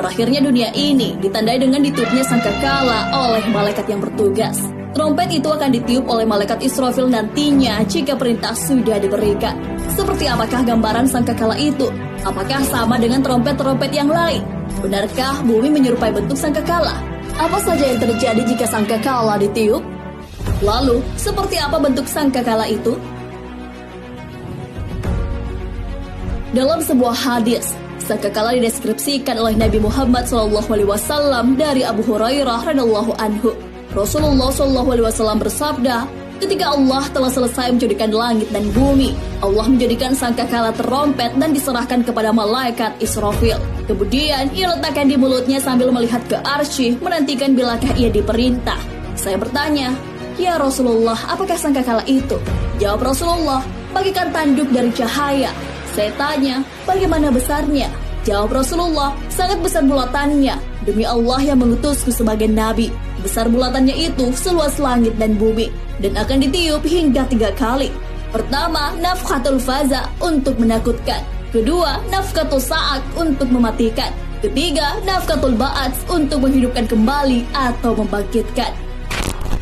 berakhirnya dunia ini ditandai dengan ditiupnya sangkakala oleh malaikat yang bertugas. Trompet itu akan ditiup oleh malaikat Israfil nantinya jika perintah sudah diberikan. Seperti apakah gambaran sangkakala itu? Apakah sama dengan trompet-trompet yang lain? Benarkah bumi menyerupai bentuk sangkakala? Apa saja yang terjadi jika sangkakala ditiup? Lalu, seperti apa bentuk sangkakala itu? Dalam sebuah hadis, sangkakala dideskripsikan oleh Nabi Muhammad SAW dari Abu Hurairah radhiyallahu anhu. Rasulullah SAW bersabda, ketika Allah telah selesai menjadikan langit dan bumi, Allah menjadikan sangkakala terompet dan diserahkan kepada malaikat Israfil. Kemudian ia letakkan di mulutnya sambil melihat ke arsy, menantikan bilakah ia diperintah. Saya bertanya, ya Rasulullah, apakah sangkakala itu? Jawab Rasulullah, bagaikan tanduk dari cahaya. Saya tanya, bagaimana besarnya? Jawab Rasulullah, sangat besar bulatannya. Demi Allah yang mengutusku sebagai nabi, besar bulatannya itu seluas langit dan bumi, dan akan ditiup hingga 3 kali. Pertama, nafkhatul faza untuk menakutkan. Kedua, nafkhatul sa'ak untuk mematikan. Ketiga, nafkhatul ba'ats untuk menghidupkan kembali atau membangkitkan.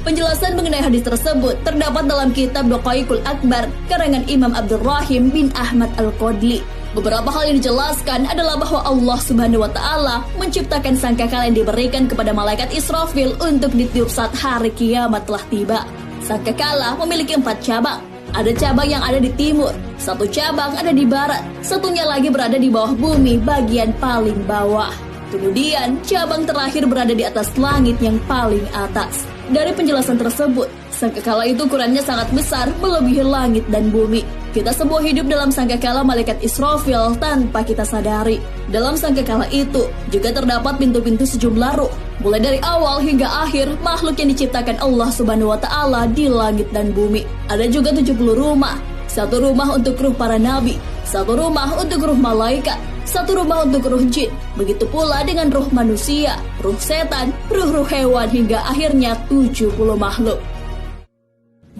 Penjelasan mengenai hadis tersebut terdapat dalam kitab Daqaiqul Akbar karangan Imam Abdurrahim bin Ahmad Al-Qadli. Beberapa hal yang dijelaskan adalah bahwa Allah Subhanahu wa Ta'ala menciptakan sangkakala yang diberikan kepada malaikat Israfil untuk ditiup saat hari kiamat telah tiba. Sangkakala memiliki 4 cabang. Ada cabang yang ada di timur, 1 cabang ada di barat, satunya lagi berada di bawah bumi bagian paling bawah. Kemudian cabang terakhir berada di atas langit yang paling atas. Dari penjelasan tersebut, sangkakala itu ukurannya sangat besar, melebihi langit dan bumi. Kita semua hidup dalam sangkakala malaikat Israfil tanpa kita sadari. Dalam sangkakala itu juga terdapat pintu-pintu sejumlah ruh. Mulai dari awal hingga akhir, makhluk yang diciptakan Allah Subhanahu wa Ta'ala di langit dan bumi. Ada juga 70 rumah. 1 rumah untuk ruh para nabi, 1 rumah untuk ruh malaikat, 1 rumah untuk ruh jin. Begitu pula dengan ruh manusia, ruh setan, ruh-ruh hewan, hingga akhirnya 70 makhluk.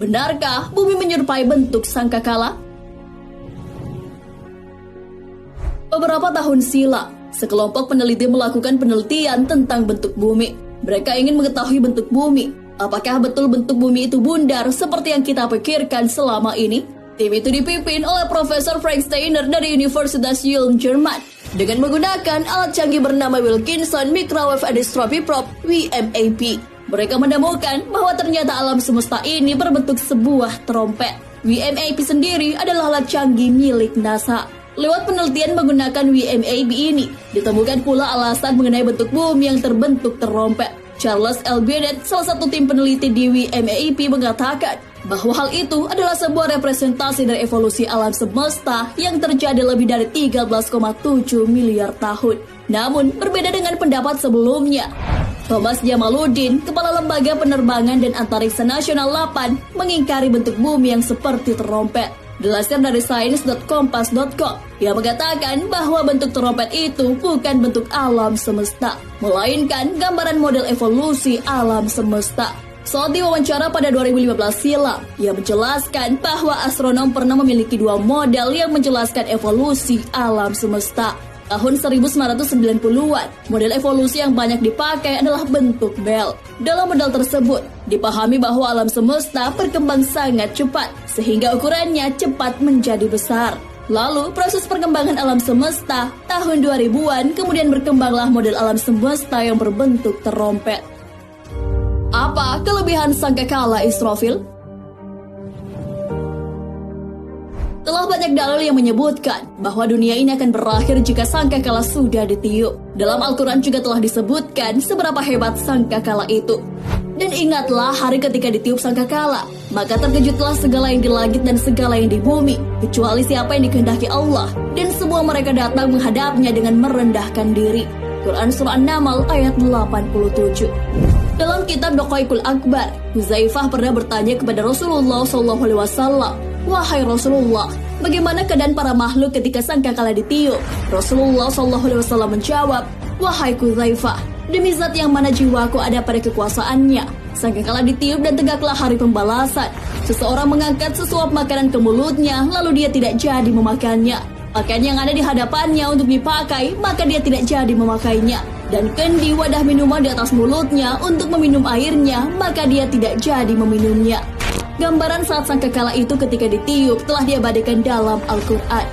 Benarkah bumi menyerupai bentuk sangkakala? Beberapa tahun silam, sekelompok peneliti melakukan penelitian tentang bentuk bumi. Mereka ingin mengetahui bentuk bumi. Apakah betul bentuk bumi itu bundar seperti yang kita pikirkan selama ini? Tim itu dipimpin oleh Profesor Frank Steiner dari Universitas Ulm, Jerman, dengan menggunakan alat canggih bernama Wilkinson Microwave Anisotropy Probe (WMAP). Mereka menemukan bahwa ternyata alam semesta ini berbentuk sebuah trompet. WMAP sendiri adalah alat canggih milik NASA. Lewat penelitian menggunakan WMAP ini, ditemukan pula alasan mengenai bentuk bumi yang terbentuk terompet. Charles L. Bennett, salah satu tim peneliti di WMAP, mengatakan bahwa hal itu adalah sebuah representasi dari evolusi alam semesta yang terjadi lebih dari 13,7 miliar tahun. Namun, berbeda dengan pendapat sebelumnya. Thomas Jamaluddin, Kepala Lembaga Penerbangan dan Antariksa Nasional 8, mengingkari bentuk bumi yang seperti terompet. Dilansir dari science.kompas.com, ia mengatakan bahwa bentuk terompet itu bukan bentuk alam semesta, melainkan gambaran model evolusi alam semesta. Saat diwawancara pada 2015 silam, ia menjelaskan bahwa astronom pernah memiliki 2 model yang menjelaskan evolusi alam semesta. Tahun 1990-an, model evolusi yang banyak dipakai adalah bentuk bel. Dalam model tersebut, dipahami bahwa alam semesta berkembang sangat cepat, sehingga ukurannya cepat menjadi besar. Lalu, proses perkembangan alam semesta, tahun 2000-an, kemudian berkembanglah model alam semesta yang berbentuk terompet. Apa kelebihan sangkakala Israfil? Telah banyak dalil yang menyebutkan bahwa dunia ini akan berakhir jika sangkakala sudah ditiup. Dalam Al-Quran juga telah disebutkan seberapa hebat sangkakala itu. Dan ingatlah hari ketika ditiup sangkakala, maka terkejutlah segala yang di langit dan segala yang di bumi, kecuali siapa yang dikehendaki Allah, dan semua mereka datang menghadapnya dengan merendahkan diri. Quran Surah An-Naml ayat 87. Dalam kitab Daqaiqul Akbar, Huzaifah pernah bertanya kepada Rasulullah SAW, "Wahai Rasulullah, bagaimana keadaan para makhluk ketika sangkakala ditiup?" Rasulullah SAW menjawab, "Wahai Huzaifah, demi zat yang mana jiwaku ada pada kekuasaannya, sangkakala ditiup dan tegaklah hari pembalasan. Seseorang mengangkat sesuap makanan ke mulutnya, lalu dia tidak jadi memakannya. pakaian yang ada di hadapannya untuk dipakai, maka dia tidak jadi memakainya. Dan kendi wadah minuman di atas mulutnya untuk meminum airnya, maka dia tidak jadi meminumnya. Gambaran saat sangkakala itu ketika ditiup telah diabadikan dalam Al-Quran.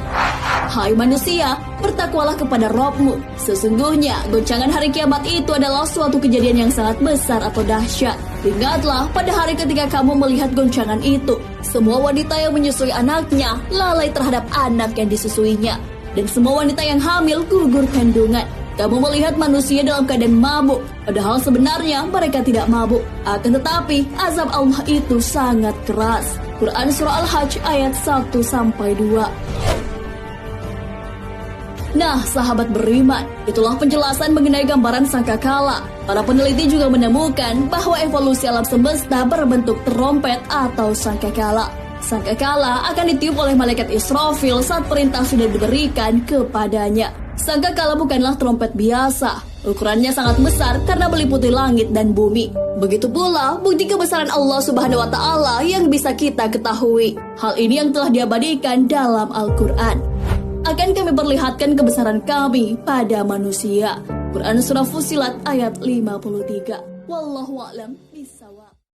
Hai manusia, bertakwalah kepada Rabb-mu. Sesungguhnya goncangan hari kiamat itu adalah suatu kejadian yang sangat besar atau dahsyat. Ingatlah pada hari ketika kamu melihat goncangan itu, semua wanita yang menyusui anaknya lalai terhadap anak yang disusuinya, dan semua wanita yang hamil gugur kandungan. Kamu melihat manusia dalam keadaan mabuk, padahal sebenarnya mereka tidak mabuk. Akan tetapi, azab Allah itu sangat keras. Quran Surah Al-Hajj ayat 1-2. Nah, sahabat beriman, itulah penjelasan mengenai gambaran sangkakala. Para peneliti juga menemukan bahwa evolusi alam semesta berbentuk trompet atau sangkakala. Sangkakala akan ditiup oleh malaikat Israfil saat perintah sudah diberikan kepadanya. Sangkakala bukanlah trompet biasa. Ukurannya sangat besar karena meliputi langit dan bumi. Begitu pula bukti kebesaran Allah Subhanahu wa Ta'ala yang bisa kita ketahui. Hal ini yang telah diabadikan dalam Al-Quran. Akan kami perlihatkan kebesaran kami pada manusia. Quran Surah Fussilat ayat 53. Wallahu a'lam.